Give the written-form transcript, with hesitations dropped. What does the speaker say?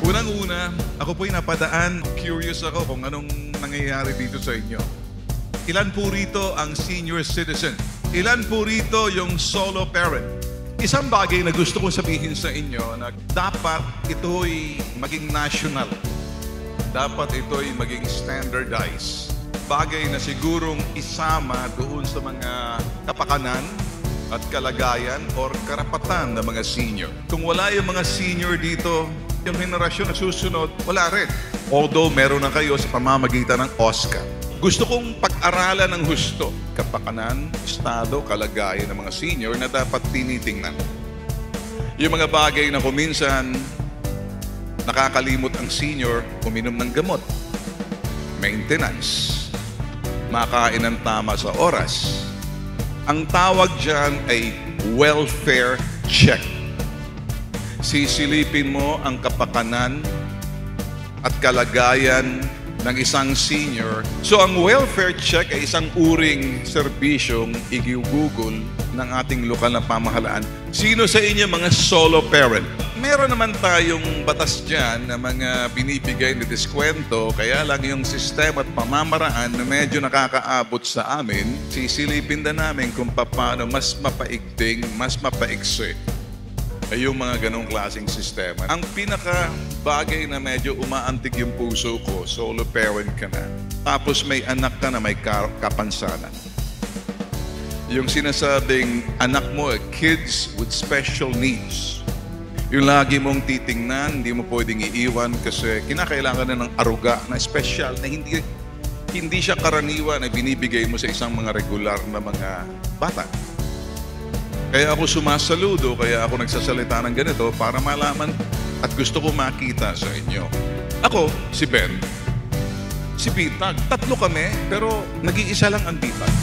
Unang-una, ako po'y napadaan. Curious ako kung anong nangyayari dito sa inyo. Ilan po rito ang senior citizen? Ilan po rito yung solo parent? Isang bagay na gusto kong sabihin sa inyo na dapat ito'y maging national. Dapat ito'y maging standardized. Bagay na sigurong isama doon sa mga kapakanan at kalagayan or karapatan ng mga senior. Kung wala yung mga senior dito, yung henerasyon na susunod, wala rin. Although meron na kayo sa pamamagitan ng OSCA. Gusto kong pag-aralan ng husto, kapakanan, estado, kalagayan ng mga senior na dapat tinitingnan. Yung mga bagay na kuminsan nakakalimot ang senior, uminom ng gamot, maintenance, makain ng tama sa oras. Ang tawag dyan ay welfare check. Sisilipin mo ang kapakanan at kalagayan ng isang senior. So ang welfare check ay isang uring serbisyong igugugol ng ating lokal na pamahalaan. Sino sa inyo mga solo parent? Meron naman tayong batas dyan na mga binibigay na diskwento, kaya lang yung sistema at pamamaraan na medyo nakakaabot sa amin, sisilipin na namin kung paano mas mapaigting, mas mapaigsi ay yung mga ganong klaseng sistema. Ang pinaka bagay na medyo umaantig yung puso ko, solo parent ka na, tapos may anak ka na may kapansanan. Yung sinasabing anak mo, kids with special needs. Yung lagi mong titingnan, hindi mo pwedeng iiwan kasi kinakailangan na ng aruga na special na hindi siya karaniwan na binibigay mo sa isang mga regular na mga bata. Kaya ako sumasaludo, kaya ako nagsasalita ng ganito para malaman at gusto ko makita sa inyo. Ako, si Ben, si Pitag, tatlo kami pero nag-iisa lang ang Pitag.